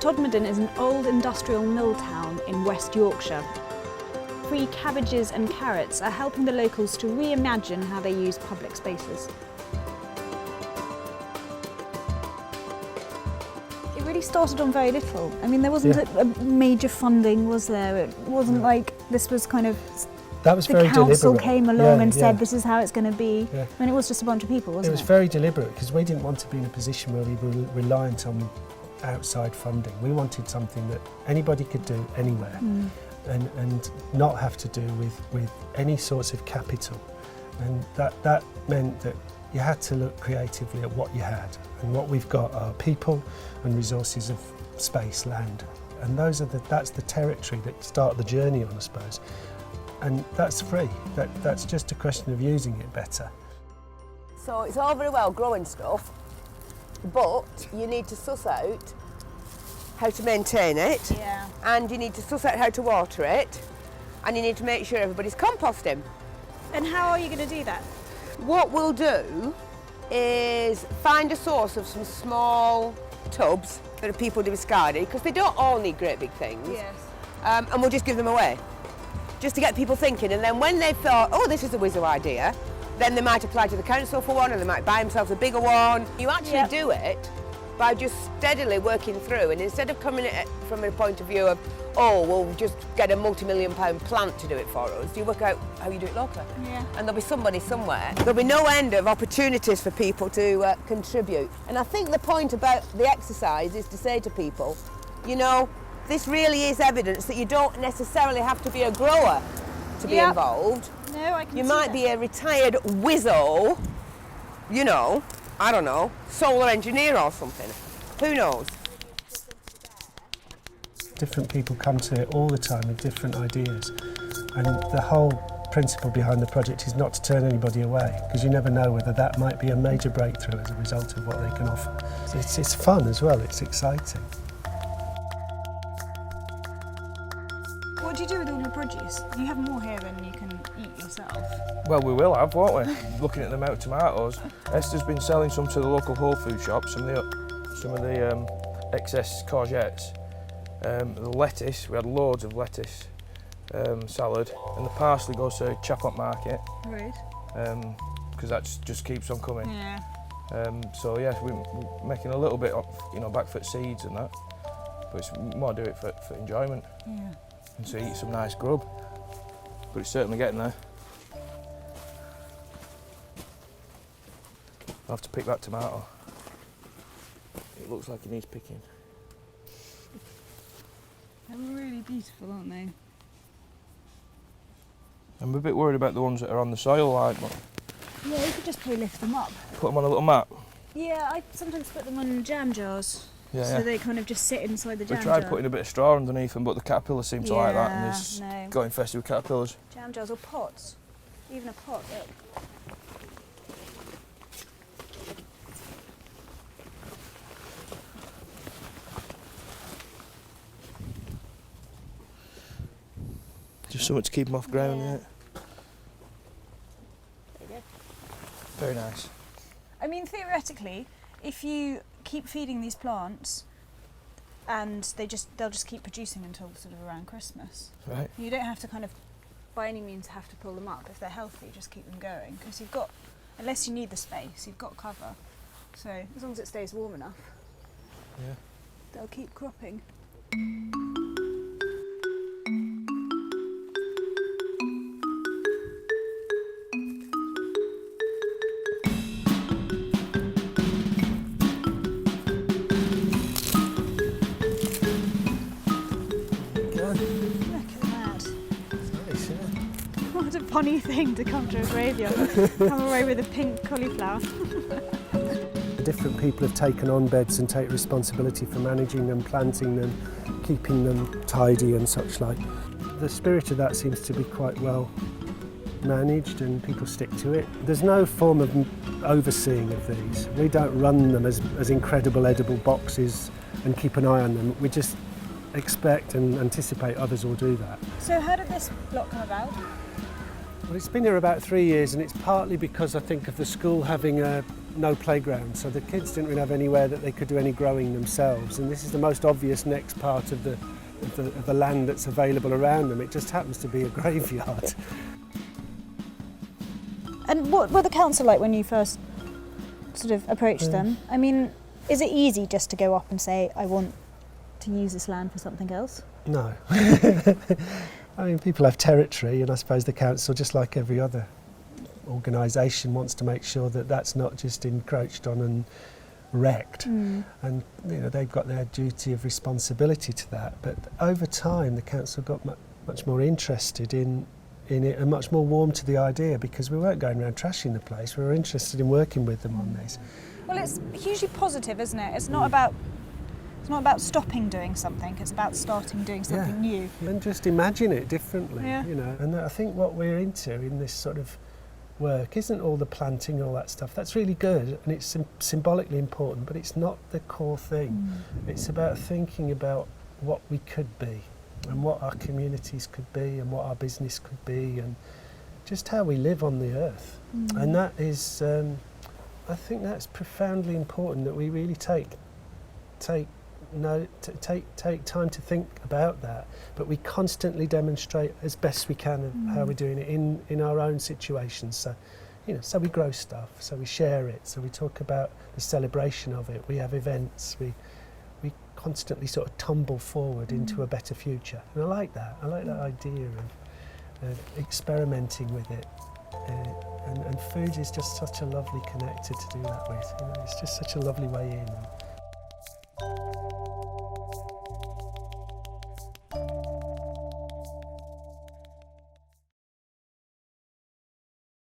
Todmorden is an old industrial mill town in West Yorkshire. Free cabbages and carrots are helping the locals to reimagine how they use public spaces. It really started on very little. I mean, there wasn't a major funding, was there? It wasn't like this was kind of... That was very deliberate. The council came along and said, this is how it's going to be. Yeah. I mean, it was just a bunch of people, wasn't it? It was very deliberate because we didn't want to be in a position where we were reliant on outside funding. We wanted something that anybody could do anywhere and not have to do with any sorts of capital. And that meant that you had to look creatively at what you had. And what we've got are people and resources of space, land. And that's the territory that you start the journey on, I suppose. And that's free. That's just a question of using it better. So it's all very well growing stuff, but you need to suss out how to maintain it, and you need to suss out how to water it, and you need to make sure everybody's composting. And how are you going to do that? What we'll do is find a source of some small tubs that are people discarded, because they don't all need great big things, and we'll just give them away, just to get people thinking. And then when they've thought, oh, this is a whizzo idea, then they might apply to the council for one, or they might buy themselves a bigger one. You actually do it by just steadily working through, and instead of coming at it from a point of view of, oh, we'll just get a multi-million-pound plant to do it for us, you work out how you do it locally. And there'll be somebody somewhere. There'll be no end of opportunities for people to contribute. And I think the point about the exercise is to say to people, you know, this really is evidence that you don't necessarily have to be a grower to be involved. No, I can You might be a retired whizzo, you know, I don't know, solar engineer or something. Who knows? Different people come to it all the time with different ideas. And the whole principle behind the project is not to turn anybody away, because you never know whether that might be a major breakthrough as a result of what they can offer. It's fun as well, it's exciting. What do you do with all your produce? You have more here than you can eat yourself. Well, we will have, won't we? Looking at the amount of tomatoes. Esther's been selling some to the local whole food shop, some of the excess courgettes. The lettuce, we had loads of lettuce, salad, and the parsley goes to Chapot Market. Right. Because that just keeps on coming. Yeah. So yeah, we're making a little bit of, back for seeds and that, but it's more do it for enjoyment. Yeah. And so eat some nice grub, but it's certainly getting there. I'll have to pick that tomato. It looks like it needs picking. They're really beautiful, aren't they? I'm a bit worried about the ones that are on the soil, like, but Yeah, you could just probably lift them up. put them on a little mat. Yeah, I sometimes put them on jam jars. Yeah, so they kind of just sit inside the jam We jar. tried putting a bit of straw underneath them, but the caterpillars seem to like that, and it's got infested with caterpillars. Jam jars or pots. Even a pot, look. Just something to keep them off ground, yeah. There you go. Very nice. I mean, theoretically, if you keep feeding these plants, and they'll just keep producing until sort of around Christmas. Right. You don't have to kind of, by any means, have to pull them up. If they're healthy, just keep them going, because you've got, unless you need the space, you've got cover. So as long as it stays warm enough, they'll keep cropping. What a funny thing to come to a graveyard, come away with a pink cauliflower. Different people have taken on beds and take responsibility for managing them, planting them, keeping them tidy and such like. The spirit of that seems to be quite well managed and people stick to it. There's no form of overseeing of these. We don't run them as incredible edible boxes and keep an eye on them. We just expect and anticipate others will do that. So how did this block come about? Well, it's been here about 3 years, and it's partly because I think of the school having a no playground, so the kids didn't really have anywhere that they could do any growing themselves, and this is the most obvious next part of the land that's available around them. It just happens to be a graveyard. And what were the council like when you first sort of approached them? I mean, is it easy just to go up and say, I want to use this land for something else? No. I mean, people have territory, and I suppose the council, just like every other organisation, wants to make sure that that's not just encroached on and wrecked. And you know, they've got their duty of responsibility to that. But over time, the council got much more interested in it and much more warm to the idea, because we weren't going around trashing the place. We were interested in working with them on this. Well, it's hugely positive, isn't it? It's not about stopping doing something, it's about starting doing something new. And just imagine it differently, Yeah. you know. And I think what we're into in this sort of work isn't all the planting and all that stuff. That's really good and it's symbolically important, but it's not the core thing. It's about thinking about what we could be and what our communities could be and what our business could be and just how we live on the earth. And that is, I think that's profoundly important, that we really take time to think about that, but we constantly demonstrate as best we can of how we're doing it in our own situations. So, you know, so we grow stuff, so we share it, so we talk about the celebration of it, we have events, we constantly sort of tumble forward into a better future. And I like that idea of experimenting with it. And food is just such a lovely connector to do that with. You know, it's just such a lovely way in.